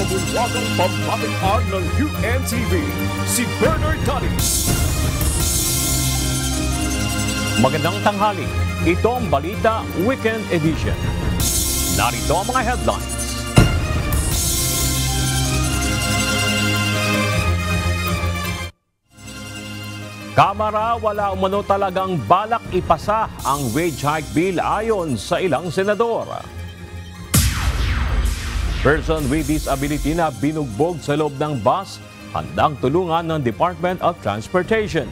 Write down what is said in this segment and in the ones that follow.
sa bulwagang pamatian ng UNTV, si Bernard Danis. Magandang tanghali, ito ang Balita Weekend Edition. Narito ang mga headlines. Kamara, wala umano talagang balak ipasa ang wage hike bill ayon sa ilang senador. Person with disability na binugbog sa loob ng bus, handang tulungan ng Department of Transportation.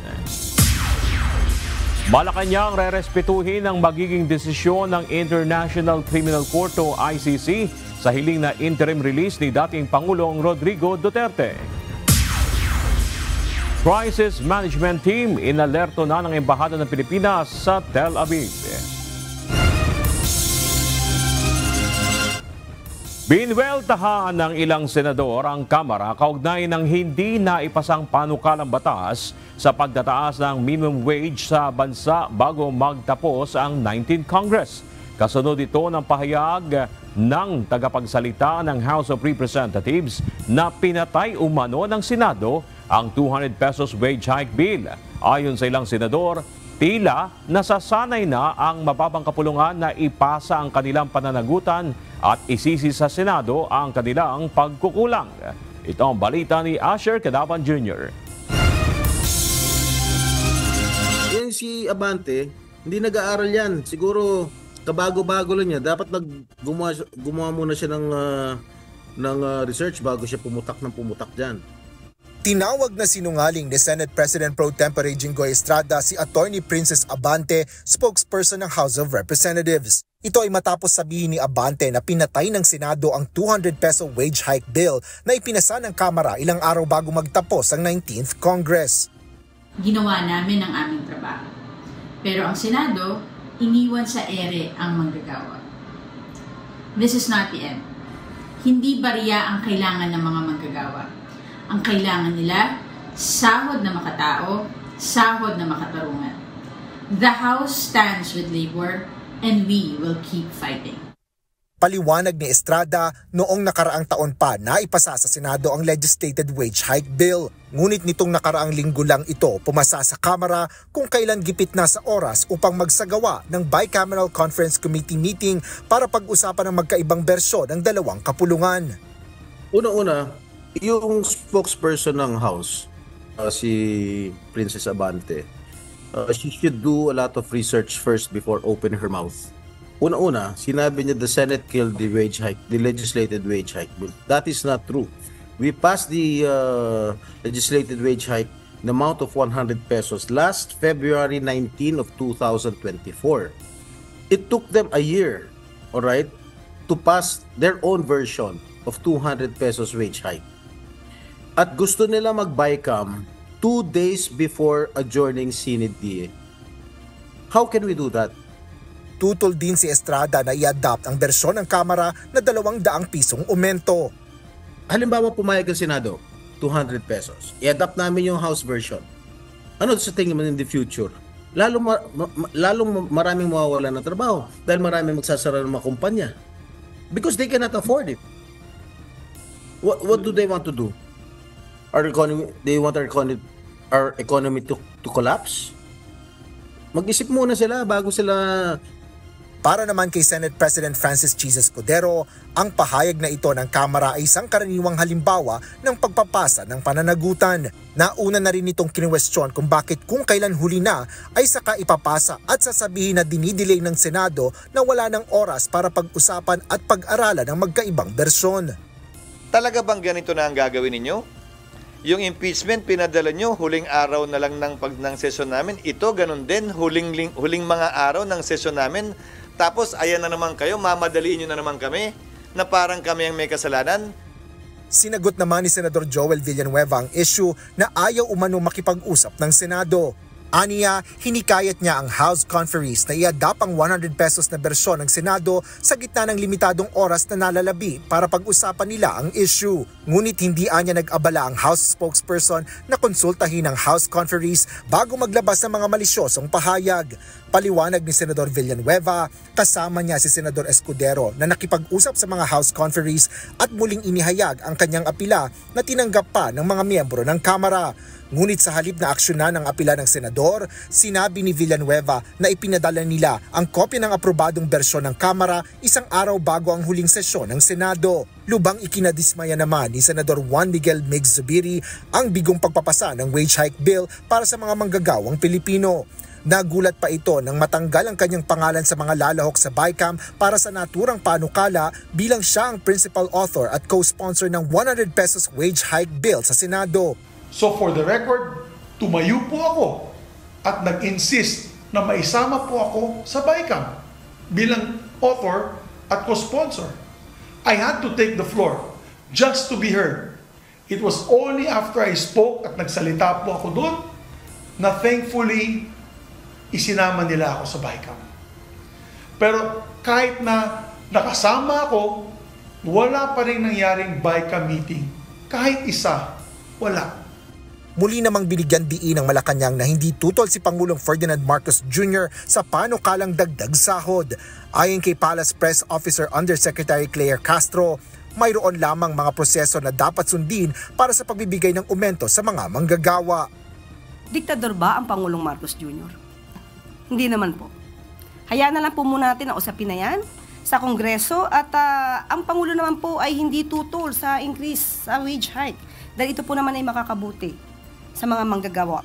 Malacanang rerespetuhin ang magiging desisyon ng International Criminal Court o ICC sa hiling na interim release ni dating Pangulong Rodrigo Duterte. Crisis Management Team inalerto na ng Embahada ng Pilipinas sa Tel Aviv. Binweltahan ng ilang senador ang Kamara kaugnay ng hindi naipasang panukalang batas sa pagtataas ng minimum wage sa bansa bago magtapos ang 19th Congress. Kasunod ito ng pahayag ng tagapagsalita ng House of Representatives na pinatay umano ng Senado ang 200 pesos wage hike bill. Ayon sa ilang senador, tila nasasanay na ang mababang kapulungan na ipasa ang kanilang pananagutan at isisi sa Senado ang kanilang pagkukulang. Ito ang balita ni Asher Cadaban Jr. Yan si Abante, hindi nag-aaral yan. Siguro kabago-bago lang niya. Dapat gumawa muna siya ng research bago siya pumutak dyan. Tinawag na sinungaling ni Senate President Pro Tempore Jinggoy Estrada si Attorney Princess Abante, spokesperson ng House of Representatives. Ito ay matapos sabihin ni Abante na pinatay ng Senado ang 200 peso wage hike bill na ipinasa ng Kamara ilang araw bago magtapos ang 19th Congress. Ginawa namin ang aming trabaho. Pero ang Senado, iniwan sa ere ang manggagawa. This is not the end. Hindi bariya ang kailangan ng mga manggagawa. Ang kailangan nila, sahod na makatao, sahod na makatarungan. The House stands with labor and we will keep fighting. Paliwanag ni Estrada, noong nakaraang taon pa naipasa sa Senado ang legislated wage hike bill. Ngunit nitong nakaraang linggo lang ito pumasa sa Kamara kung kailan gipit na sa oras upang magsagawa ng Bicameral Conference Committee meeting para pag-usapan ang magkaibang bersyon ng dalawang kapulungan. Una-una, yung spokesperson ng House, si Princess Abante, she should do a lot of research first before opening her mouth. Una-una, sinabi niya the Senate killed the wage hike, the legislated wage hike bill. That is not true. We passed the legislated wage hike in the amount of 100 pesos last February 19 of 2024. It took them a year, all right, to pass their own version of 200 pesos wage hike. At gusto nila mag-BICAM 2 days before adjourning Senate DA. How can we do that? Tutol din si Estrada na i-adapt ang bersyon ng Kamara na 200 pisong aumento. Halimbawa pumayag ang Senado, 200 pesos. I-adapt namin yung House version. Ano sa tingin mo in the future? Lalong maraming mawawala ng trabaho dahil maraming magsasara ng mga kumpanya. Because they cannot afford it. What do they want to do? They want our economy to collapse? Mag-isip muna sila bago sila. Para naman kay Senate President Francis Chis Escudero, ang pahayag na ito ng Kamara ay isang karaniwang halimbawa ng pagpapasa ng pananagutan. Nauna na rin itong kinwestiyon kung bakit kung kailan huli na ay saka ipapasa at sasabihin na dinidelay ng Senado na wala ng oras para pag-usapan at pag-aralan ng magkaibang bersyon. Talaga bang ganito na ang gagawin ninyo? Yung impeachment, pinadala nyo, huling araw na lang ng sesyon namin. Ito, ganun din, huling mga araw ng sesyon namin. Tapos, ayan na naman kayo, mamadaliin nyo na naman kami, na parang kami ang may kasalanan. Sinagot naman ni Senador Joel Villanueva ang issue na ayaw umano makipag-usap ng Senado. Aniya, hinikayat niya ang House Conferees na i-adapt ang 100 pesos na bersyon ng Senado sa gitna ng limitadong oras na nalalabi para pag-usapan nila ang issue. Ngunit hindi anya nag-abala ang House spokesperson na konsultahin ang House Conferees bago maglabas ng mga malisyosong pahayag. Paliwanag ni Senador Villanueva, kasama niya si Senador Escudero na nakipag-usap sa mga House Conferees at muling inihayag ang kanyang apila na tinanggap pa ng mga miyembro ng Kamara. Ngunit sa halip na aksyonan ng apela ng senador, sinabi ni Villanueva na ipinadala nila ang kopya ng aprobadong bersyon ng Kamara isang araw bago ang huling sesyon ng Senado. Lubang ikinadismaya naman ni Senador Juan Miguel Migs Zubiri ang bigong pagpapasa ng wage hike bill para sa mga manggagawang Pilipino. Nagulat pa ito nang matanggal ang kanyang pangalan sa mga lalahok sa BICAM para sa naturang panukala bilang siya ang principal author at co-sponsor ng 100 pesos wage hike bill sa Senado. So for the record, tumayo po ako at nag-insist na maisama po ako sa BICAM bilang author at co-sponsor. I had to take the floor just to be heard. It was only after I spoke at nagsalita po ako doon na thankfully isinama nila ako sa BICAM. Pero kahit na nakasama ako, wala pa rin nangyaring BICAM meeting. Kahit isa, wala. Muli namang binigyan diin ng Malacanang na hindi tutol si Pangulong Ferdinand Marcos Jr. sa panukalang dagdag sahod. Ayon kay Palace Press Officer Undersecretary Claire Castro, mayroon lamang mga proseso na dapat sundin para sa pagbibigay ng aumento sa mga manggagawa. Diktador ba ang Pangulong Marcos Jr.? Hindi naman po. Hayaan na lang po muna natin ang usapin na yan sa Kongreso at ang Pangulo naman po ay hindi tutol sa increase sa wage hike dahil ito po naman ay makakabuti sa mga manggagawa.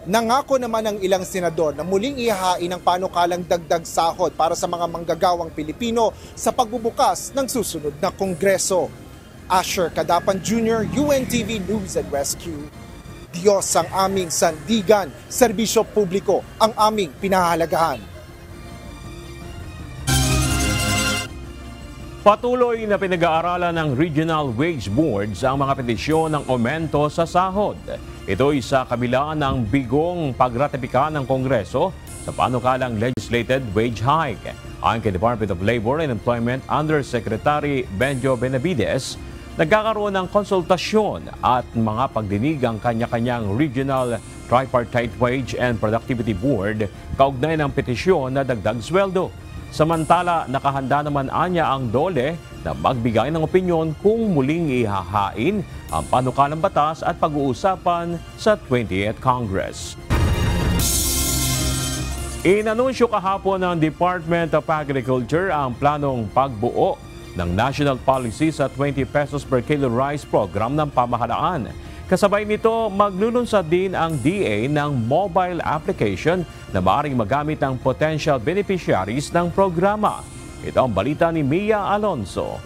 Nangako naman ang ilang senador na muling ihahain ang panukalang dagdag sahod para sa mga manggagawang Pilipino sa pagbubukas ng susunod na Kongreso. Asher Cadapan Jr., UNTV News and Rescue. Diyos ang aming sandigan, serbisyo publiko ang aming pinahahalagahan. Patuloy na pinag-aaralan ng Regional Wage Boards ang mga petisyon ng aumento sa sahod. Ito'y sa kabila ng bigong pagratipika ng Kongreso sa panukalang legislated wage hike. Ayon kay Department of Labor and Employment Undersecretary Benjo Benavides, nagkakaroon ng konsultasyon at mga pagdinig ang kanya-kanyang Regional Tripartite Wage and Productivity Board kaugnay ng petisyon na dagdag sweldo. Samantala, nakahanda naman anya ang DOLE na magbigay ng opinyon kung muling ihahain ang panukalang batas at pag-uusapan sa 20th Congress. Inanunsyo kahapon ng Department of Agriculture ang planong pagbuo ng national policy sa 20 pesos per kilo rice program ng pamahalaan. Kasabay nito, maglulunsad din ang DA ng mobile application na maaaring magamit ng potential beneficiaries ng programa. Ito ang balita ni Mia Alonso.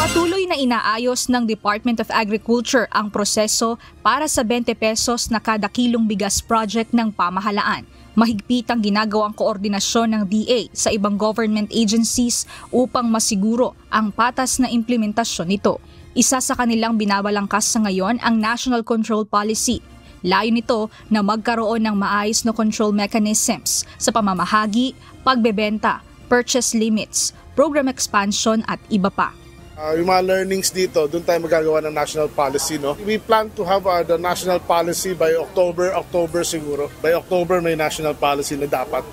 Patuloy na inaayos ng Department of Agriculture ang proseso para sa 20 pesos na kada kilong bigas project ng pamahalaan. Mahigpit ang ginagawang koordinasyon ng DA sa ibang government agencies upang masiguro ang patas na implementasyon nito. Isa sa kanilang binabalangkas sa ngayon ang National Control Policy. Layo nito na magkaroon ng maayos na control mechanisms sa pamamahagi, pagbebenta, purchase limits, program expansion at iba pa. Yung mga learnings dito, doon tayo magagawa ng national policy. No? We plan to have the national policy by October siguro. By October may national policy na dapat.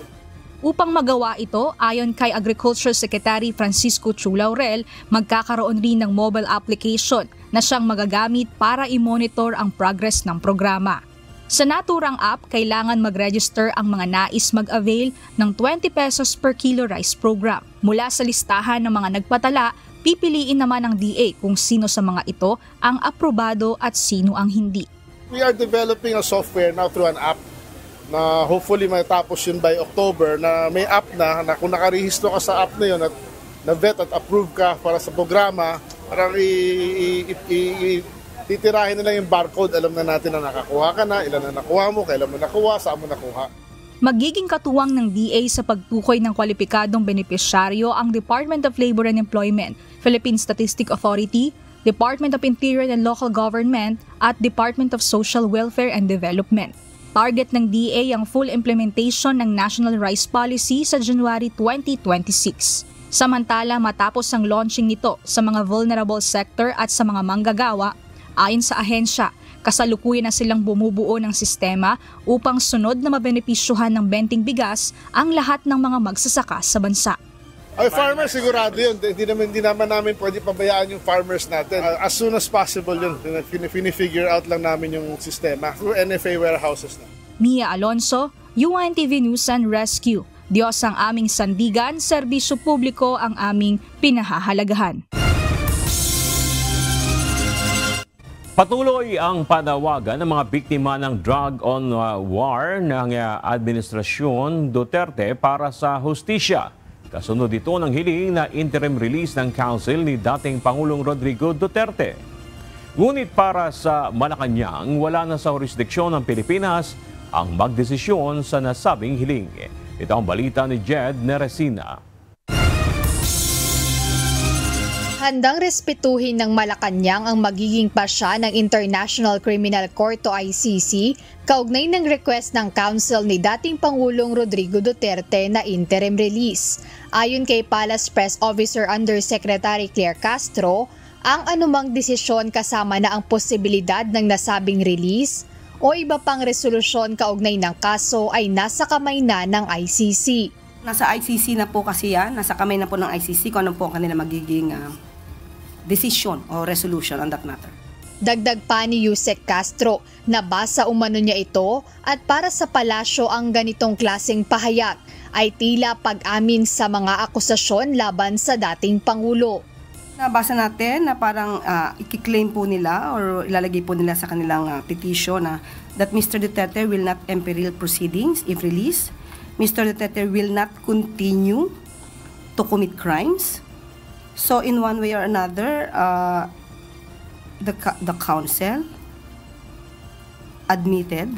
Upang magawa ito, ayon kay Agriculture Secretary Francisco Chu Laurel, magkakaroon rin ng mobile application na siyang magagamit para i-monitor ang progress ng programa. Sa naturang app, kailangan mag-register ang mga nais mag-avail ng 20 pesos per kilo rice program. Mula sa listahan ng mga nagpatala, pipiliin naman ng DA kung sino sa mga ito ang aprobado at sino ang hindi. We are developing a software now through an app na hopefully matapos yun by October, na may app na kung nakarehistro ka sa app na yun at na-vet at approve ka para sa programa, parang titirahin na lang yung barcode, alam na natin na nakakuha ka na, ilan na nakuha mo, kailan mo nakuha, saan mo nakuha. Magiging katuwang ng DA sa pagtukoy ng kwalipikadong benepisyaryo ang Department of Labor and Employment, Philippine Statistic Authority, Department of Interior and Local Government at Department of Social Welfare and Development. Target ng DA ang full implementation ng National Rice Policy sa January 2026. Samantala, matapos ang launching nito sa mga vulnerable sector at sa mga manggagawa, ayon sa ahensya, kasalukuyan na silang bumubuo ng sistema upang sunod na mabenepisyuhan ng benting bigas ang lahat ng mga magsasaka sa bansa. Ay, farmers sigurado yun. Hindi naman namin pwede pabayaan yung farmers natin. As soon as possible yun. Fini-figure out lang namin yung sistema through NFA warehouses na. Mia Alonso, UNTV News and Rescue. Diyos ang aming sandigan, serbisyo publiko ang aming pinahahalagahan. Patuloy ang panawagan ng mga biktima ng drug on war ng Administrasyon Duterte para sa hustisya. Kasunod ito ng hiling na interim release ng council ni dating Pangulong Rodrigo Duterte. Ngunit para sa Malacanang, wala na sa jurisdiksyon ng Pilipinas ang magdesisyon sa nasabing hiling. Ito ang balita ni Jed Neresina. Handang respetuhin ng Malacanang ang magiging pasya ng International Criminal Court o ICC kaugnay ng request ng Council ni dating Pangulong Rodrigo Duterte na interim release. Ayon kay Palace Press Officer Undersecretary Claire Castro, ang anumang desisyon kasama na ang posibilidad ng nasabing release o iba pang resolusyon kaugnay ng kaso ay nasa kamay na ng ICC. Nasa ICC na po kasi yan, nasa kamay na po ng ICC kung ano po ang kanila magiging decision o resolution on that matter. Dagdag pa ni Yusek Castro, nabasa umano niya ito at para sa palasyo ang ganitong klaseng pahayag ay tila pag-amin sa mga akusasyon laban sa dating Pangulo. Nabasa natin na parang i-claim po nila or ilalagay po nila sa kanilang petition na that Mr. Duterte will not imperil proceedings if released. Mr. Duterte will not continue to commit crimes. So in one way or another, the council admitted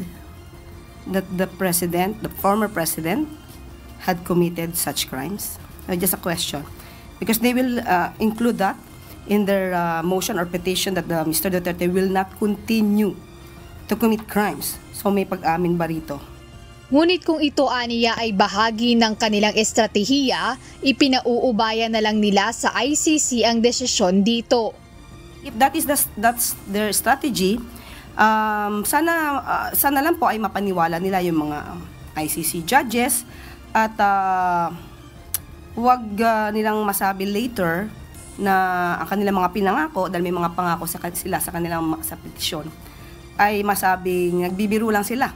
that the former president, had committed such crimes. Just a question, because they will include that in their motion or petition that Mr. Duterte will not continue to commit crimes. So may pag-amin ba rito? Ngunit kung ito aniya ay bahagi ng kanilang estratehiya, ipinauubayan na lang nila sa ICC ang desisyon dito. If that's their strategy, sana lang po ay mapaniwala nila yung mga ICC judges at huwag nilang masabi later na ang kanilang mga pinangako, dahil may mga pangako sila sa kanilang sa petisyon, ay masabing nagbibiro lang sila.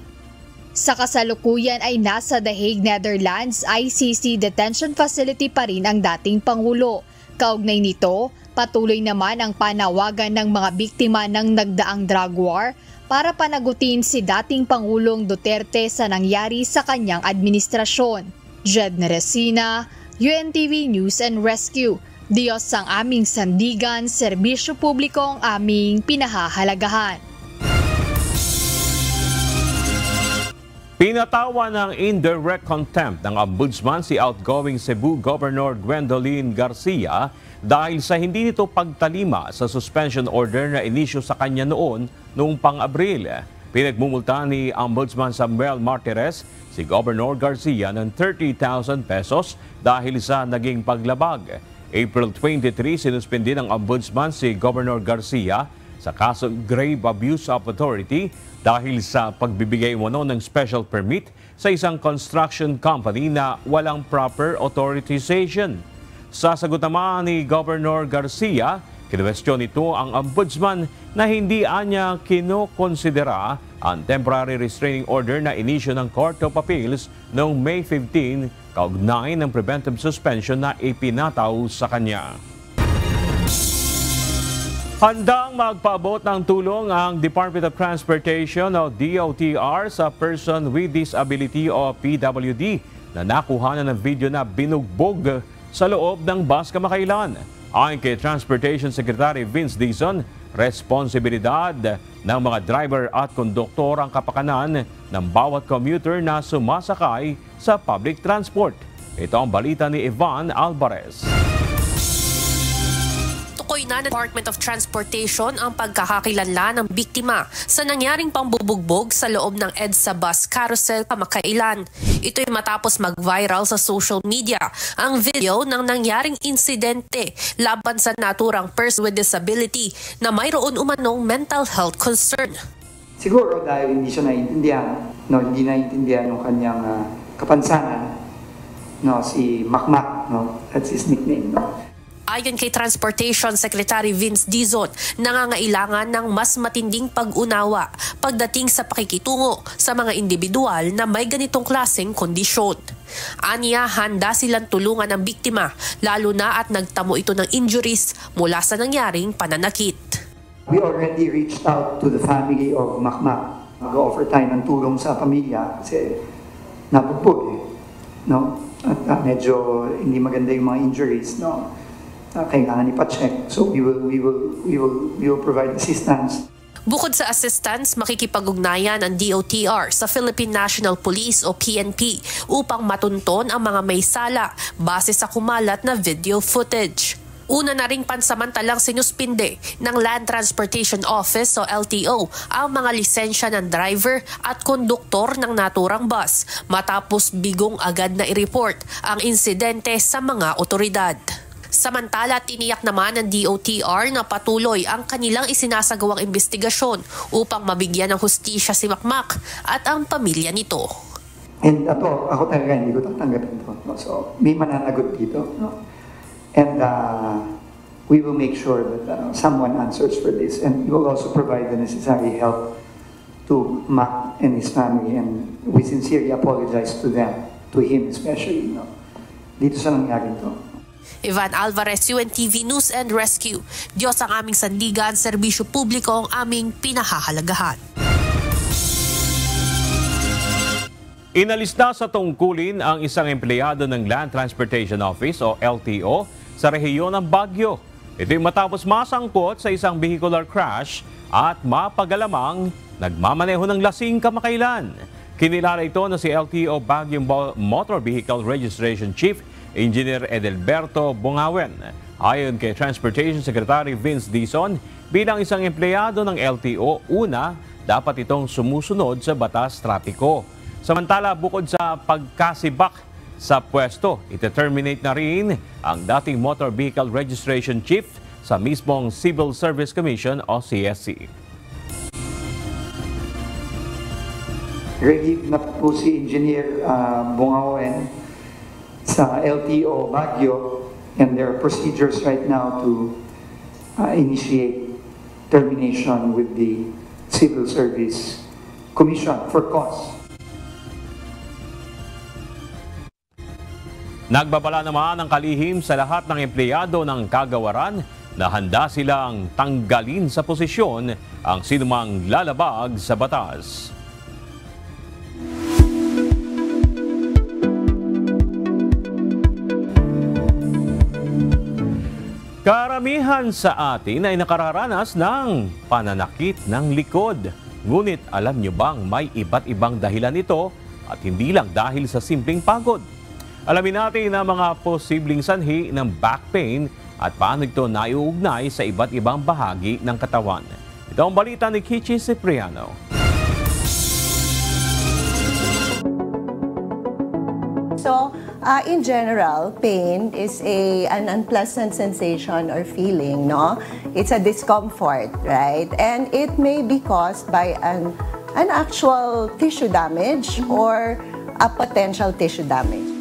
Sa kasalukuyan ay nasa The Hague, Netherlands, ICC detention facility pa rin ang dating Pangulo. Kaugnay nito, patuloy naman ang panawagan ng mga biktima ng nagdaang drug war para panagutin si dating Pangulong Duterte sa nangyari sa kanyang administrasyon. Jed Neresina, UNTV News and Rescue. Diyos ang aming sandigan, serbisyo publiko ang aming pinahahalagahan. Pinatawa ng indirect contempt ng Ombudsman si outgoing Cebu Governor Gwendolyn Garcia dahil sa hindi nito pagtalima sa suspension order na inisyu sa kanya noong pang-Abril. Pinagmumulta ni Ombudsman Samuel Martires si Governor Garcia ng 30,000 pesos dahil sa naging paglabag. April 23, sinuspindi ng Ombudsman si Governor Garcia sa kaso Grave Abuse of Authority dahil sa pagbibigay umano ng special permit sa isang construction company na walang proper authorization. Sa sagot naman ni Governor Garcia, kinwestiyon nito ang Ombudsman na hindi anya kinokonsidera ang temporary restraining order na inisyu ng Court of Appeals noong May 15 kaugnay ng preventive suspension na ipinataw sa kanya. Handang magpaabot ng tulong ang Department of Transportation o DOTR sa person with disability o PWD na nakuha na ng video na binugbog sa loob ng bus kamakailan. Ayon kay Transportation Secretary Vince Dizon, responsibilidad ng mga driver at konduktor ang kapakanan ng bawat commuter na sumasakay sa public transport. Ito ang balita ni Ivan Alvarez. Tinutukoy na ng Department of Transportation ang pagkakakilanlan ng biktima sa nangyaring pambubugbog sa loob ng EDSA bus carousel kamakailan. Ito'y matapos mag-viral sa social media ang video ng nangyaring insidente laban sa naturang person with disability na mayroon umanong mental health concern. Siguro dahil hindi siya naiintindihan, hindi naiintindihan ng kanyang kapansanan, si Makmak, that's his nickname. Ayon kay Transportation Secretary Vince Dizon, nangangailangan ng mas matinding pag-unawa pagdating sa pakikitungo sa mga individual na may ganitong klaseng kondisyon. Aniya, handa silang tulungan ang biktima, lalo na at nagtamo ito ng injuries mula sa nangyaring pananakit. We already reached out to the family of Makmak. Mag-offer tayo ng tulong sa pamilya kasi nabugbog At medyo hindi maganda yung mga injuries, kailangan ipa-check. So we will provide assistance. Bukod sa assistance, makikipag-ugnayan ang DOTR sa Philippine National Police o PNP upang matunton ang mga may sala base sa kumalat na video footage. Una na ring pansamantalang sinuspinde ng Land Transportation Office o LTO ang mga lisensya ng driver at konduktor ng naturang bus matapos bigong agad na i-report ang insidente sa mga otoridad. Samantala, tiniyak naman ng DOTR na patuloy ang kanilang isinasagawang investigasyon upang mabigyan ng hustisya si Makmak at ang pamilya nito. And ako talaga hindi ko tatanggapin ito. So, may mananagot dito. And we will make sure that someone answers for this. And we will also provide the necessary help to Mac and his family. And we sincerely apologize to them, to him especially. Dito sa nangyari ito. Ivan Alvarez, UNTV News and Rescue. Diyos ang aming sandigan, serbisyo publiko ang aming pinahahalagahan. Inalis na sa tungkulin ang isang empleyado ng Land Transportation Office o LTO sa rehiyon ng Baguio. Ito'y matapos masangkot sa isang vehicular crash at mapagalamang nagmamaneho ng lasing kamakailan. Kinilala ito na si LTO Baguio Motor Vehicle Registration Chief Engineer Edelberto Bungawen. Ayon kay Transportation Secretary Vince Dizon, bilang isang empleyado ng LTO, una, dapat itong sumusunod sa batas trapiko. Samantala, bukod sa pagkasibak sa pwesto, ite-terminate na rin ang dating Motor Vehicle Registration Chief sa mismong Civil Service Commission o CSC. Relieve na po si Engineer Bungawen sa LTO Baguio, and there are procedures right now to initiate termination with the Civil Service Commission for cause. Nagbabala naman ang kalihim sa lahat ng empleyado ng kagawaran na handa silang tanggalin sa posisyon ang sinumang lalabag sa batas. Karamihan sa atin ay nakararanas ng pananakit ng likod. Ngunit alam nyo bang may iba't ibang dahilan ito at hindi lang dahil sa simpleng pagod? Alamin natin ang mga posibleng sanhi ng back pain at paano ito naiuugnay sa iba't ibang bahagi ng katawan. Ito ang balita ni Kichi Cipriano. So, in general, pain is an unpleasant sensation or feeling, no? It's a discomfort, right? And it may be caused by an actual tissue damage or a potential tissue damage.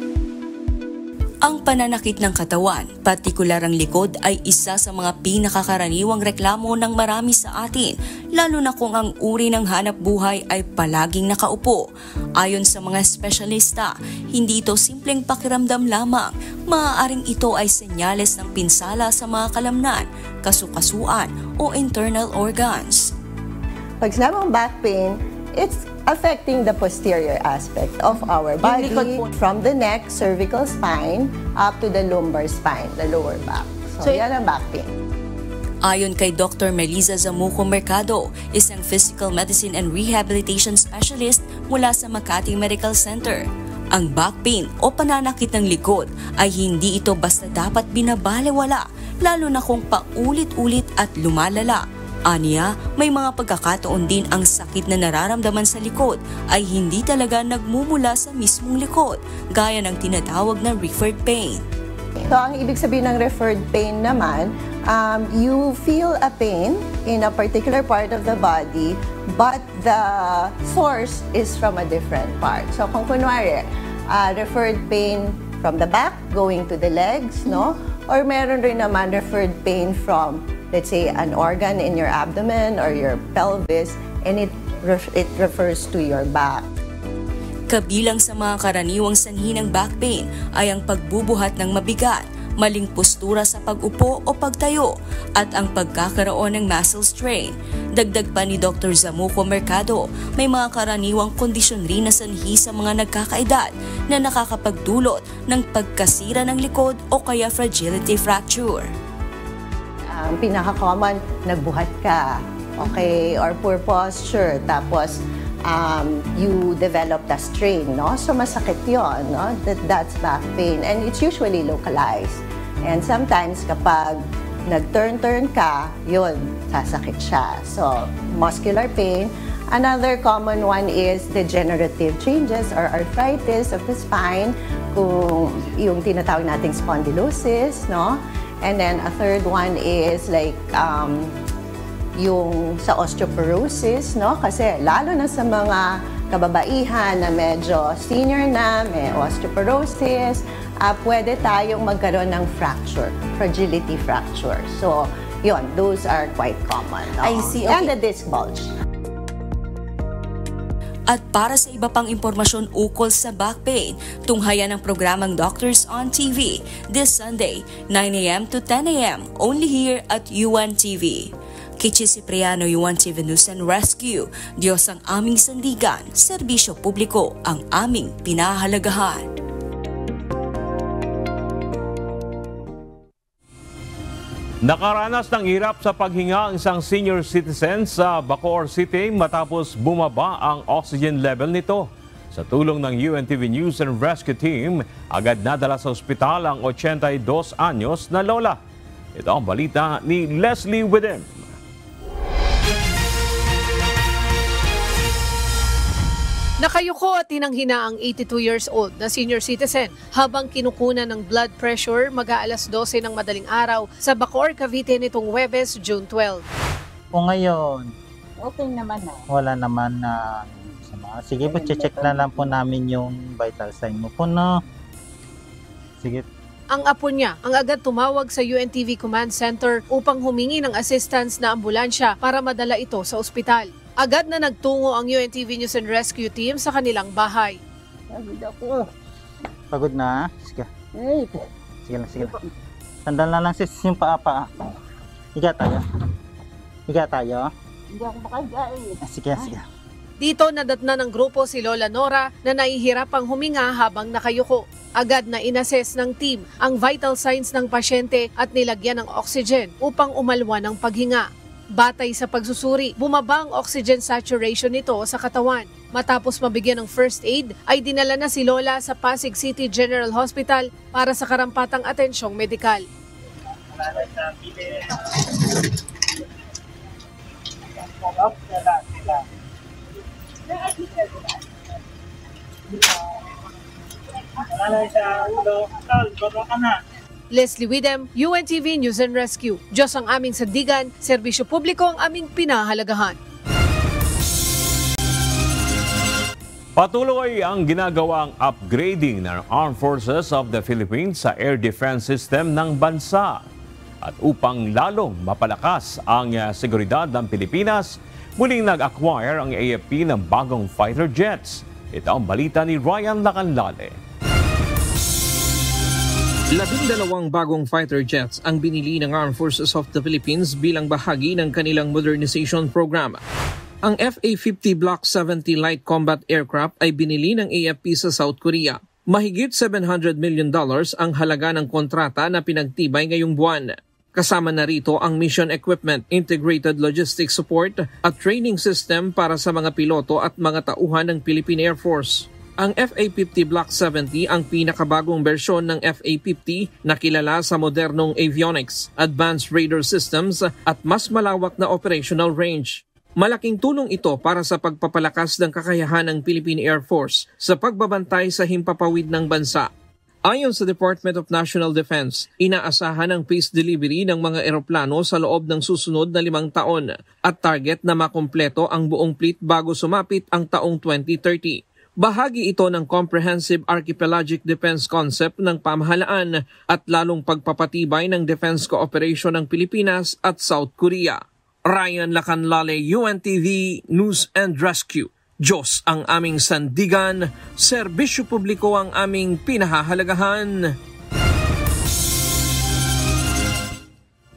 Ang pananakit ng katawan, partikular ang likod, ay isa sa mga pinakakaraniwang reklamo ng marami sa atin, lalo na kung ang uri ng hanap buhay ay palaging nakaupo. Ayon sa mga espesyalista, hindi ito simpleng pakiramdam lamang. Maaaring ito ay senyales ng pinsala sa mga kalamnan, kasukasuan o internal organs. Pag sinabang back pain, it's affecting the posterior aspect of our body, from the neck, cervical spine, up to the lumbar spine, the lower back. So yan ang back pain. Ayon kay Dr. Melissa Zamuco Mercado, isang physical medicine and rehabilitation specialist mula sa Makati Medical Center, ang back pain o pananakit ng likod ay hindi ito basta dapat binabalewala. lalo na kung paulit-ulit at lumalala. Aniya, may mga pagkakataon din ang sakit na nararamdaman sa likod ay hindi talaga nagmumula sa mismong likod, gaya ng tinatawag na referred pain. So, ang ibig sabihin ng referred pain naman, you feel a pain in a particular part of the body, but the source is from a different part. So, kung kunwari, referred pain from the back going to the legs, no? Or meron rin naman referred pain from, let's say, an organ in your abdomen or your pelvis, and it refers to your back. Kabilang sa mga karaniwang sanhi ng back pain ay ang pagbubuhat ng mabigat, maling postura sa pag-upo o pagtayo, at ang pagkakaroon ng muscle strain. Dagdag pa ni Dr. Zamuco Mercado, may mga karaniwang kondisyon rin na sanhi sa mga nagkakaedad na nakakapagdulot ng pagkasira ng likod o kaya fragility fracture. Ang pinaka-common, nagbuhat ka, okay, or poor posture, tapos you develop the strain, no? So masakit yun, no? That's back pain, and it's usually localized. And sometimes kapag nag-turn ka, yun, sasakit siya. So muscular pain. Another common one is degenerative changes or arthritis of the spine, kung yung tinatawag nating spondylosis, no? And then a third one is like yung sa osteoporosis, no? Kasi lalo na sa mga kababaihan na medyo senior na, may osteoporosis, pwede tayong magkaroon ng fracture, fragility fracture. So, yun, those are quite common. No? I see. Okay. And the disc bulge. At para sa iba pang impormasyon ukol sa back pain, tunghayan ang programang Doctors on TV this Sunday, 9 a.m. to 10 a.m. only here at UNTV. Kichi Cipriano, UNTV News and Rescue. Diyos ang aming sandigan, serbisyo publiko ang aming pinahahalagahan. Nakaranas ng hirap sa paghinga ang isang senior citizen sa Bacoor City matapos bumaba ang oxygen level nito. Sa tulong ng UNTV News and Rescue Team, agad nadala sa ospital ang 82 anyos na lola. Ito ang balita ni Leslie Widem. Nakayuko at tinanghina ang 82 years old na senior citizen habang kinukunan ng blood pressure mag-aalas 12 ng madaling araw sa Bacoor, Cavite nitong Huwebes, June 12. O ngayon, okay naman na. Wala naman na sama. Sige po, check na lang po namin yung vital sign mo po, no? Sige. Ang apo niya ang agad tumawag sa UNTV Command Center upang humingi ng assistance na ambulansya para madala ito sa ospital. Agad na nagtungo ang UNTV News and Rescue Team sa kanilang bahay. Pagod ako. Pagod na? Sige. Sige lang. Sandal na lang sis yung paa. Higa tayo. Hindi ako makahiga eh. Sige. Dito nadatna ng grupo si Lola Nora na nahihirapang huminga habang nakayuko. Agad na inassess ng team ang vital signs ng pasyente at nilagyan ng oxygen upang umalwa ng paghinga. Batay sa pagsusuri, bumaba ang oxygen saturation nito sa katawan. Matapos mabigyan ng first aid, ay dinala na si Lola sa Pasig City General Hospital para sa karampatang atensyong medikal. Leslie Widem, UNTV News and Rescue. Diyos ang aming sandigan, serbisyo publiko ang aming pinahalagahan. Patuloy ang ginagawang upgrading ng Armed Forces of the Philippines sa air defense system ng bansa. At upang lalong mapalakas ang seguridad ng Pilipinas, muling nag-acquire ang AFP ng bagong fighter jets. Ito ang balita ni Ryan Lacanlale. 12 bagong fighter jets ang binili ng Armed Forces of the Philippines bilang bahagi ng kanilang modernization program. Ang FA-50 Block 70 Light Combat Aircraft ay binili ng AFP sa South Korea. Mahigit $700 million ang halaga ng kontrata na pinagtibay ngayong buwan. Kasama na rito ang mission equipment, integrated logistics support at training system para sa mga piloto at mga tauhan ng Philippine Air Force. Ang FA-50 Block 70 ang pinakabagong bersyon ng FA-50 na kilala sa modernong avionics, advanced radar systems at mas malawak na operational range. Malaking tulong ito para sa pagpapalakas ng kakayahan ng Philippine Air Force sa pagbabantay sa himpapawid ng bansa. Ayon sa Department of National Defense, inaasahan ang phase delivery ng mga eroplano sa loob ng susunod na 5 taon at target na makumpleto ang buong fleet bago sumapit ang taong 2030. Bahagi ito ng Comprehensive Archipelagic Defense Concept ng pamahalaan at lalong pagpapatibay ng defense cooperation ng Pilipinas at South Korea. Ryan Lacanlale, UNTV News and Rescue. Diyos ang aming sandigan, serbisyo publiko ang aming pinahahalagahan.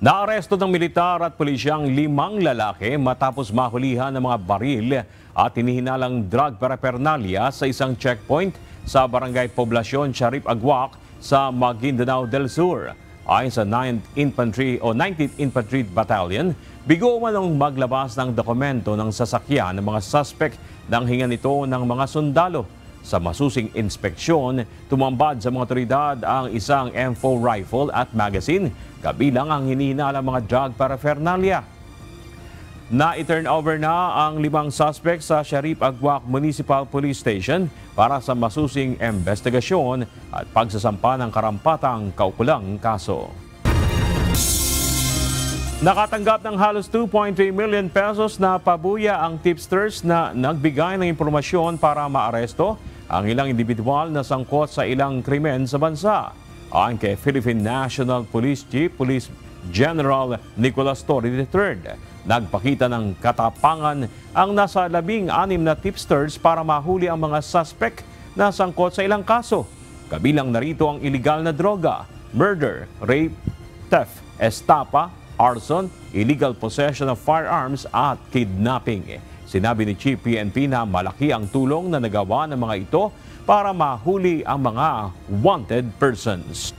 Naaresto ng militar at pulisyang 5 lalaki matapos mahulihan ng mga baril at hinihinalang drug paraphernalia sa isang checkpoint sa Barangay Poblacion, Sharif Agwak sa Maguindanao del Sur. Ayon sa 19th Infantry Battalion, bigo umanong maglabas ng dokumento ng sasakyan ng mga suspect nang hingan ito ng mga sundalo. Sa masusing inspeksyon, tumambad sa mga otoridad ang isang M4 rifle at magazine, kabilang ang hinihinalang mga drug paraphernalia. Na-turn over na ang 5 suspect sa Sharif Agwak Municipal Police Station para sa masusing investigasyon at pagsasampa ng karampatang kaukulang kaso. Nakatanggap ng halos 2.3 million pesos na pabuya ang tipsters na nagbigay ng impormasyon para maaresto ang ilang individual na sangkot sa ilang krimen sa bansa. Ayon kay Philippine National Police Chief Police General Nicolas Torre III, nagpakita ng katapangan ang nasa 16 na tipsters para mahuli ang mga suspect na sangkot sa ilang kaso. Kabilang narito ang iligal na droga, murder, rape, theft, estapa, arson, illegal possession of firearms at kidnapping. Sinabi ni Chief PNP na malaki ang tulong na nagawa ng mga ito para mahuli ang mga wanted persons.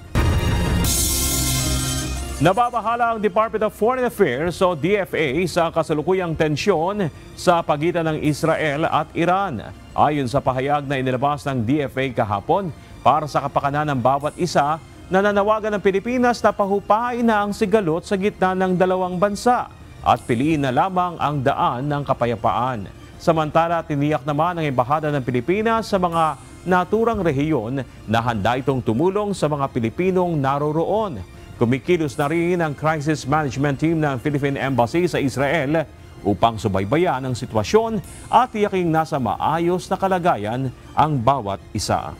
Nababahala ang Department of Foreign Affairs o DFA sa kasalukuyang tensyon sa pagitan ng Israel at Iran. Ayon sa pahayag na inilabas ng DFA kahapon, para sa kapakanan ng bawat isa, nananawagan ng Pilipinas na pahupain na ang sigalot sa gitna ng dalawang bansa at piliin na lamang ang daan ng kapayapaan. Samantala, tiniyak naman ng Embahada ng Pilipinas sa mga naturang rehiyon na handa itong tumulong sa mga Pilipinong naroroon. Kumikilos na rin ang crisis management team ng Philippine Embassy sa Israel upang subaybayan ang sitwasyon at tiyaking nasa maayos na kalagayan ang bawat isa.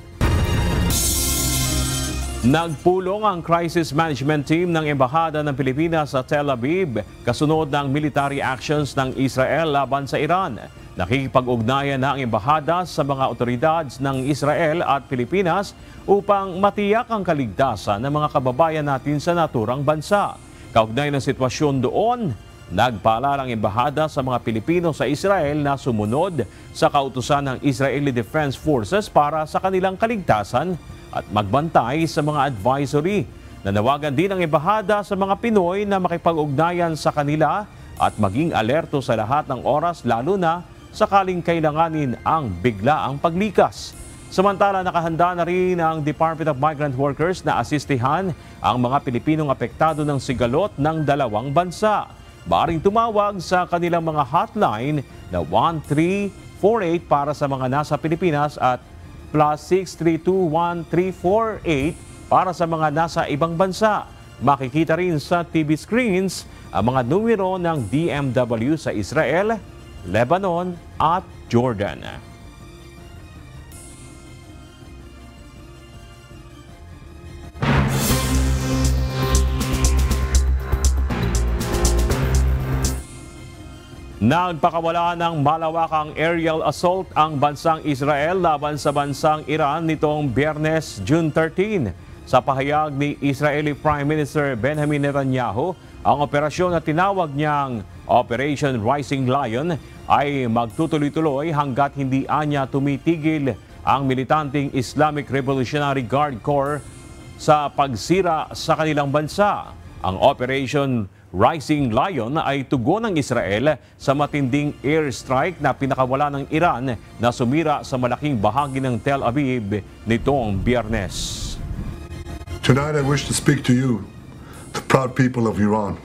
Nagpulong ang crisis management team ng Embahada ng Pilipinas sa Tel Aviv kasunod ng military actions ng Israel laban sa Iran. Nakikipag-ugnayan na ang Embahada sa mga otoridad ng Israel at Pilipinas upang matiyak ang kaligtasan ng mga kababayan natin sa naturang bansa. Kaugnay ng sitwasyon doon, nagpaalala ang Embahada sa mga Pilipino sa Israel na sumunod sa kautusan ng Israeli Defense Forces para sa kanilang kaligtasan at magbantay sa mga advisory. Nanawagan din ang Embahada sa mga Pinoy na makipag-ugnayan sa kanila at maging alerto sa lahat ng oras, lalo na sakaling kailanganin ang biglaang paglikas. Samantala, nakahanda na rin ang Department of Migrant Workers na asistihan ang mga Pilipinong apektado ng sigalot ng dalawang bansa. Maaaring tumawag sa kanilang mga hotline na 1348 para sa mga nasa Pilipinas at +6321348 para sa mga nasa ibang bansa. Makikita rin sa TV screens ang mga numero ng DMW sa Israel, Lebanon at Jordan. Nagpakawala ng malawakang aerial assault ang bansang Israel laban sa bansang Iran nitong Biyernes, June 13. Sa pahayag ni Israeli Prime Minister Benjamin Netanyahu, ang operasyon na tinawag niyang Operation Rising Lion ay magtutuloy-tuloy hanggat hindi anya tumitigil ang militanteng Islamic Revolutionary Guard Corps sa pagsira sa kanilang bansa. Ang Operation Rising Lion ay tugon ng Israel sa matinding airstrike na pinakawala ng Iran na sumira sa malaking bahagi ng Tel Aviv nitong Biyernes. Tonight I wish to speak to you, the proud people of Iran.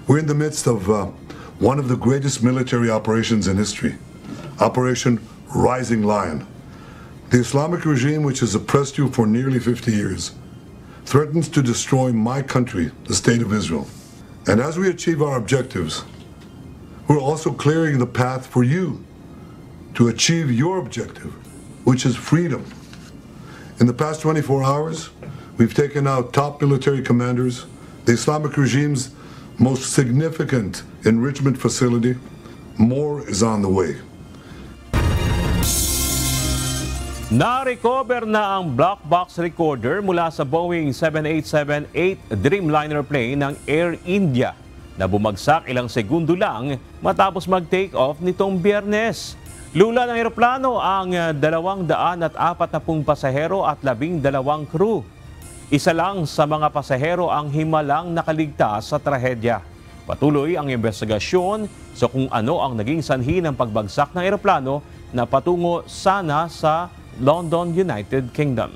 We're in the midst of one of the greatest military operations in history, Operation Rising Lion. The Islamic regime, which has oppressed you for nearly 50 years, threatens to destroy my country, the State of Israel. And as we achieve our objectives, we're also clearing the path for you to achieve your objective, which is freedom. In the past 24 hours, we've taken out top military commanders, the Islamic regime's most significant enrichment facility. More is on the way. Na-recover na ang black box recorder mula sa Boeing 787-8 Dreamliner plane ng Air India na bumagsak ilang segundo lang matapos mag-take off nitong Biyernes. Lula ng eroplano ang 240 pasahero at 12 crew. Isa lang sa mga pasahero ang himalang nakaligtas sa trahedya. Patuloy ang investigasyon sa kung ano ang naging sanhi ng pagbagsak ng eroplano na patungo sana sa London, United Kingdom.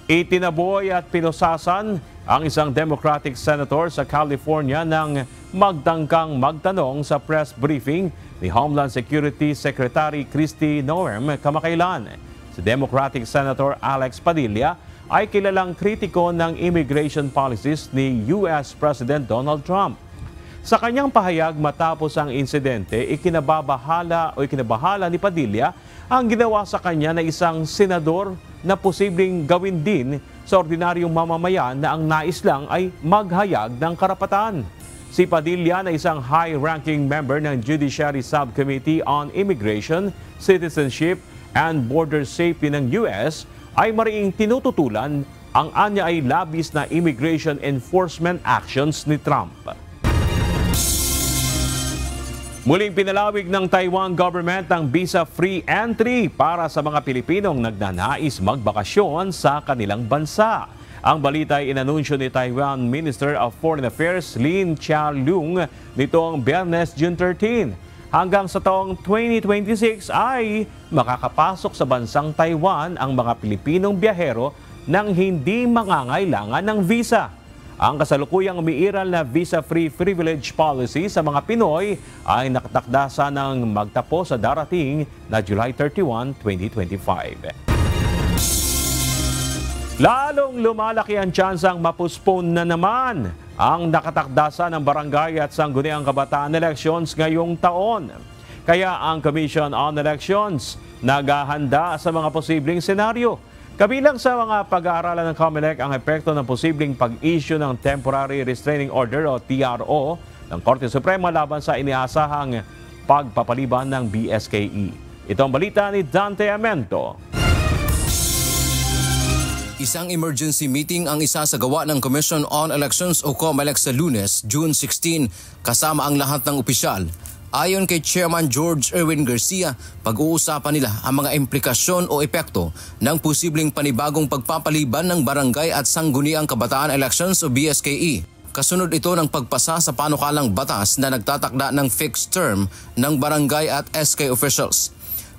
Itinaboy at pinusasan ang isang Democratic Senator sa California nang magtangkang magtanong sa press briefing ni Homeland Security Secretary Kristi Noem kamakailan. Si Democratic Senator Alex Padilla ay kilalang kritiko ng immigration policies ni US President Donald Trump. Sa kanyang pahayag matapos ang insidente, ikinabahala ni Padilla ang ginawa sa kanya na isang senador na posibleng gawin din sa ordinaryong mamamayan na ang nais lang ay maghayag ng karapatan. Si Padilla na isang high-ranking member ng Judiciary Subcommittee on Immigration, Citizenship and Border Safety ng US ay mariing tinututulan ang anya ay labis na immigration enforcement actions ni Trump. Muling pinalawig ng Taiwan government ang visa-free entry para sa mga Pilipinong nagnanais magbakasyon sa kanilang bansa. Ang balita ay inanunsyo ni Taiwan Minister of Foreign Affairs Lin Chia-lung nitong Biyernes, June 13. Hanggang sa taong 2026 ay makakapasok sa bansang Taiwan ang mga Pilipinong biyahero nang hindi mangangailangan ng visa. Ang kasalukuyang umiiral na visa-free privilege policy sa mga Pinoy ay nakatakda sanang magtapos sa darating na July 31, 2025. Lalong lumalaki ang tsansang mapuspone na naman ang nakatakdasa ng barangay at sangguniang kabataan elections ngayong taon. Kaya ang Commission on Elections naghahanda sa mga posibleng senaryo. Kabilang sa mga pag-aaralan ng COMELEC ang epekto ng posibleng pag-issue ng Temporary Restraining Order o TRO ng Korte Suprema laban sa iniasahang pagpapaliban ng BSKE. Ito ang balita ni Dante Amento. Isang emergency meeting ang isasagawa ng Commission on Elections o COMELEC sa Lunes, June 16, kasama ang lahat ng opisyal. Ayon kay Chairman George Erwin Garcia, pag-uusapan nila ang mga implikasyon o epekto ng posibleng panibagong pagpapaliban ng barangay at sangguniang kabataan elections o BSKE. Kasunod ito ng pagpasa sa panukalang batas na nagtatakda ng fixed term ng barangay at SK officials.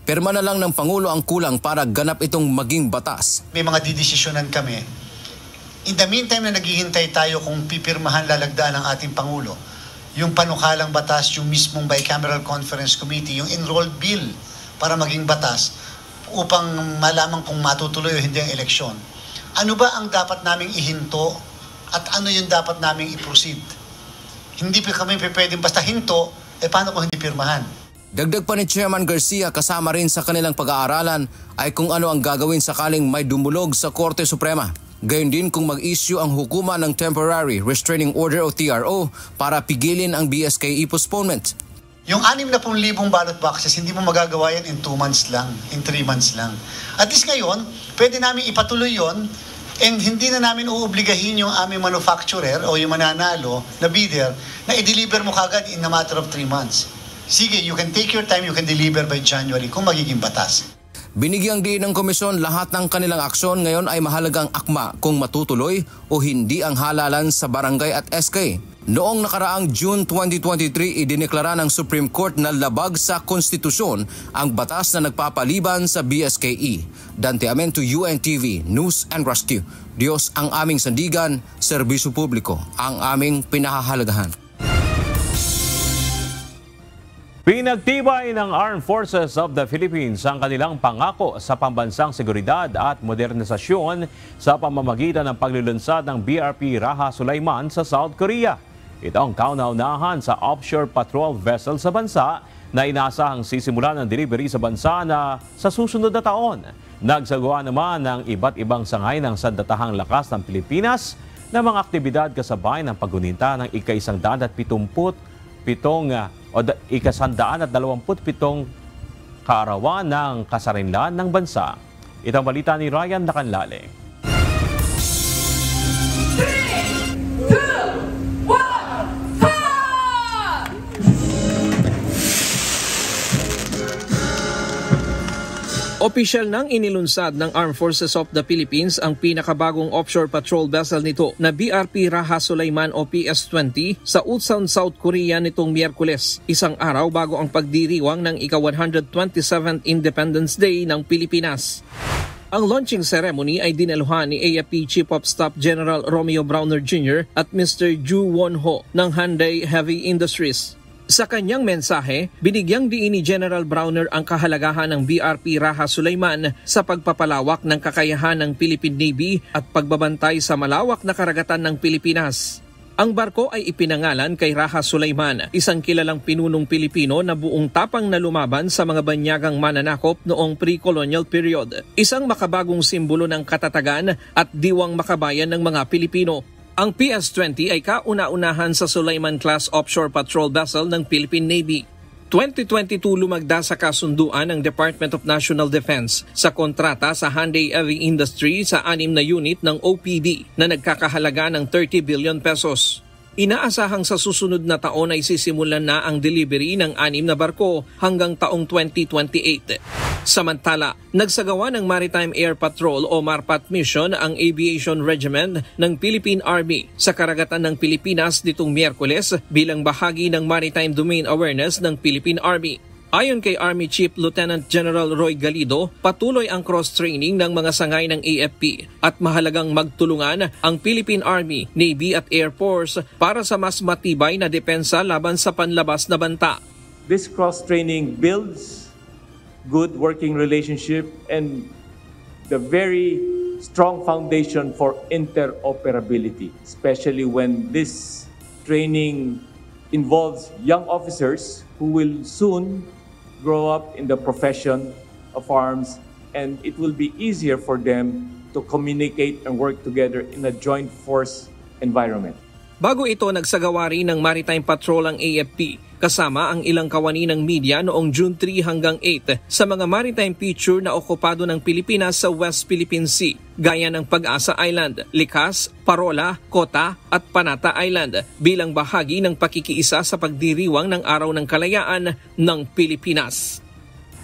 Pirma na lang ng Pangulo ang kulang para ganap itong maging batas. May mga didesisyonan kami. In the meantime na naghihintay tayo kung pipirmahan lalagdaan ng ating Pangulo, yung panukalang batas, yung mismong Bicameral Conference Committee, yung enrolled bill para maging batas upang malaman kung matutuloy o hindi ang eleksyon. Ano ba ang dapat naming ihinto at ano yung dapat naming i-proceed? Hindi pa kami pwedeng basta hinto, paano kung hindi pirmahan? Dagdag pa ni Chairman Garcia, kasama rin sa kanilang pag-aaralan ay kung ano ang gagawin sakaling may dumulog sa Korte Suprema. Gayon din kung mag-issue ang hukuman ng Temporary Restraining Order o TRO para pigilin ang BSKE postponement. Yung 60,000 ballot boxes, hindi mo magagawa yan in 2 months lang, in 3 months lang. At least ngayon, pwede namin ipatuloy yon and hindi na namin uubligahin yung aming manufacturer o yung mananalo na bidder na i-deliver mo kagad in a matter of 3 months. Sige, you can take your time, you can deliver by January kung magiging batas. Binigyang diin ng komisyon lahat ng kanilang aksyon ngayon ay mahalagang akma kung matutuloy o hindi ang halalan sa barangay at SK. Noong nakaraang June 2023, idineklara ng Supreme Court na labag sa konstitusyon ang batas na nagpapaliban sa BSKE. Dante Amento, UNTV, News and Rescue. Diyos ang aming sandigan, serbisyo publiko ang aming pinahahalagahan. Pinagtibay ng Armed Forces of the Philippines ang kanilang pangako sa pambansang seguridad at modernisasyon sa pamamagitan ng paglulunsad ng BRP Raha Sulaiman sa South Korea. Ito ang kauna-unahan sa offshore patrol vessel sa bansa na inaasahang sisimulan ng delivery sa bansa na sa susunod na taon. Nagsagawa naman ng iba't ibang sangay ng sandatahang lakas ng Pilipinas na mga aktibidad kasabay ng paggunita ng ika-127 kaarawan ng kasarinlan ng bansa. Ito ang balita ni Ryan Lacanlale. 3, 2, 1, Opisyal nang inilunsad ng Armed Forces of the Philippines ang pinakabagong offshore patrol vessel nito na BRP Raha Sulaiman o PS-20 sa Ulsan, South Korea nitong Miyerkules, isang araw bago ang pagdiriwang ng ika-127th Independence Day ng Pilipinas. Ang launching ceremony ay dinaluhan ni AFP Chief of Staff General Romeo Browner Jr. at Mr. Ju Won-ho ng Hyundai Heavy Industries. Sa kanyang mensahe, binigyang diin ni General Browner ang kahalagahan ng BRP Raha Sulaiman sa pagpapalawak ng kakayahan ng Philippine Navy at pagbabantay sa malawak na karagatan ng Pilipinas. Ang barko ay ipinangalan kay Raha Sulaiman, isang kilalang pinunong Pilipino na buong tapang na lumaban sa mga banyagang mananakop noong pre-colonial period. Isang makabagong simbolo ng katatagan at diwang makabayan ng mga Pilipino. Ang PS-20 ay kauna-unahan sa Sulaiman-class offshore patrol vessel ng Philippine Navy. 2022 lumagda sa kasunduan ng Department of National Defense sa kontrata sa Hyundai Heavy Industry sa 6 na unit ng OPD na nagkakahalaga ng 30 billion pesos. Inaasahang sa susunod na taon ay sisimulan na ang delivery ng 6 na barko hanggang taong 2028. Samantala, nagsagawa ng Maritime Air Patrol o MARPAT mission ang Aviation Regiment ng Philippine Army sa karagatan ng Pilipinas nitong Miyerkules bilang bahagi ng Maritime Domain Awareness ng Philippine Army. Ayon kay Army Chief Lieutenant General Roy Galido, patuloy ang cross-training ng mga sangay ng AFP at mahalagang magtulungan ang Philippine Army, Navy at Air Force para sa mas matibay na depensa laban sa panlabas na banta. This cross-training builds good working relationship and the very strong foundation for interoperability, especially when this training involves young officers who will soon grow up in the profession of arms, and it will be easier for them to communicate and work together in a joint force environment. Bago ito, nagsagawa rin ng Maritime Patrol ang AFP kasama ang ilang kawani ng media noong June 3 hanggang 8 sa mga maritime feature na okupado ng Pilipinas sa West Philippine Sea, gaya ng Pag-asa Island, Likas, Parola, Kota at Panata Island bilang bahagi ng pakikiisa sa pagdiriwang ng Araw ng Kalayaan ng Pilipinas.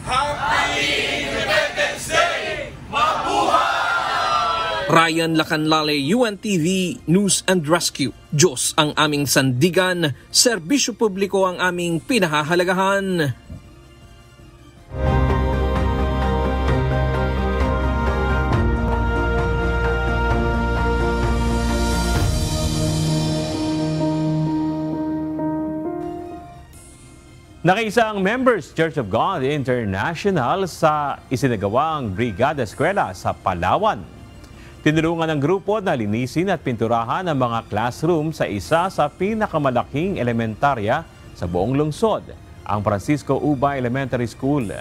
Happy Independence Day! Mabuhay! Ryan Lacanlale, UNTV News and Rescue. Diyos ang aming sandigan, serbisyo publiko ang aming pinahahalagahan. Nakiisa ang Members Church of God International sa isinagawang Brigada Eskwela sa Palawan. Tinulungan ng grupo na linisin at pinturahan ang mga classroom sa isa sa pinakamalaking elementarya sa buong lungsod, ang Francisco Ubay Elementary School.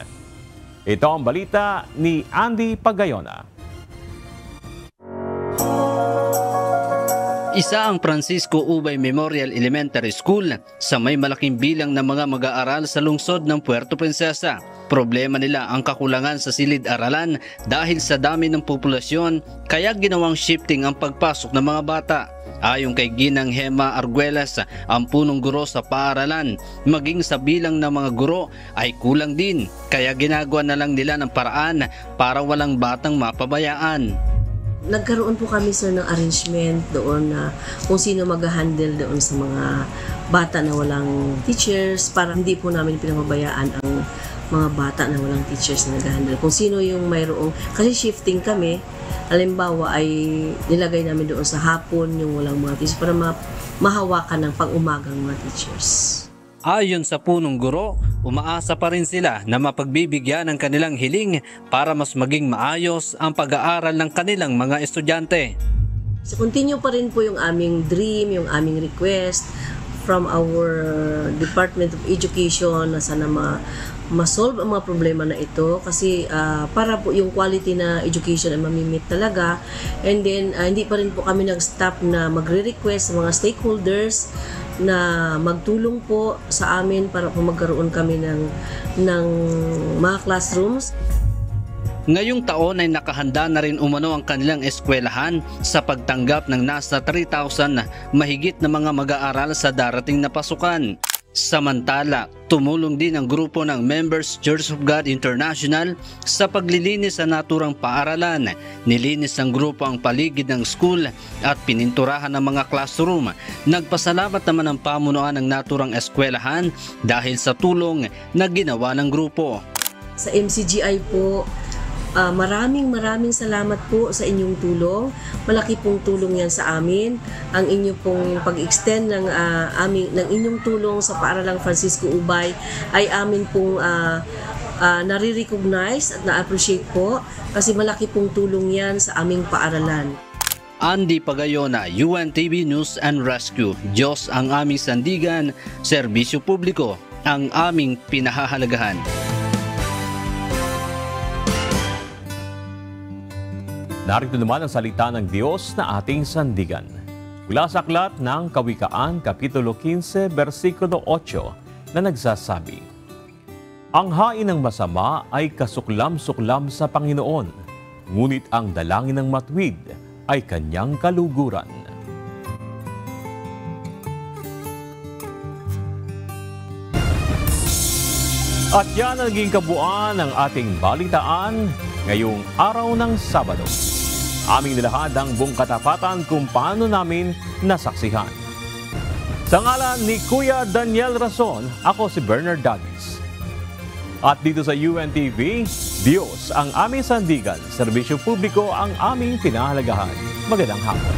Ito ang balita ni Andy Pagayona. Isa ang Francisco Ubay Memorial Elementary School sa may malaking bilang ng mga mag-aaral sa lungsod ng Puerto Princesa. Problema nila ang kakulangan sa silid-aralan dahil sa dami ng populasyon, kaya ginawang shifting ang pagpasok ng mga bata. Ayon kay Ginang Hema Arguelles, ang punong guro sa paaralan, maging sa bilang ng mga guro ay kulang din. Kaya ginagawa na lang nila ng paraan para walang batang mapabayaan. Nagkaroon po kami sir ng arrangement doon na kung sino mag-handle doon sa mga bata na walang teachers para hindi po namin pinapabayaan ang mga bata na walang teachers na nag-handle. Kung sino yung mayroong, kasi shifting kami, halimbawa ay nilagay namin doon sa hapon yung walang mga teachers para mahawakan ng pang-umagang mga teachers. Ayon sa punong guro, umaasa pa rin sila na mapagbibigyan ng kanilang hiling para mas maging maayos ang pag-aaral ng kanilang mga estudyante. So continue pa rin po yung aming dream, yung aming request from our Department of Education na sana ma-solve ang mga problema na ito kasi para po yung quality na education ay mamimit talaga. And then hindi pa rin po kami nag-stop na magre-request sa mga stakeholders na magtulong po sa amin para po magkaroon kami ng mga classrooms. Ngayong taon ay nakahanda na rin umano ang kanilang eskwelahan sa pagtanggap ng nasa 3,000 mahigit na mga mag-aaral sa darating na pasukan. Samantala, tumulong din ang grupo ng Members Church of God International sa paglilinis sa naturang paaralan. Nilinis ng grupo ang paligid ng school at pininturahan ng mga classroom. Nagpasalamat naman ang pamunuan ng naturang eskwelahan dahil sa tulong na ginawa ng grupo. Sa MCGI po, maraming salamat po sa inyong tulong. Malaki pong tulong yan sa amin. Ang inyo pong pag-extend ng inyong tulong sa Paaralang Francisco Ubay ay amin pong nare-recognize at na-appreciate po kasi malaki pong tulong yan sa aming paaralan. Andy Pagayona, UNTV News and Rescue. Diyos ang aming sandigan, serbisyo publiko ang aming pinahahalagahan. Narito naman ang salita ng Diyos na ating sandigan. Mula sa aklat ng Kawikaan, Kapitulo 15, versikulo 8 na nagsasabi, "Ang hain ng masama ay kasuklam-suklam sa Panginoon, ngunit ang dalangin ng matuwid ay kanyang kaluguran." At yan ang naging kabuuan ng ating balitaan ngayong araw ng Sabado. Aming nilahad ang buong katapatan kung paano namin nasaksihan. Sa ngalan ni Kuya Daniel Rason, ako si Bernard Davis. At dito sa UNTV, Diyos ang aming sandigan, serbisyo publiko ang aming pinahalagahan. Magandang hapon.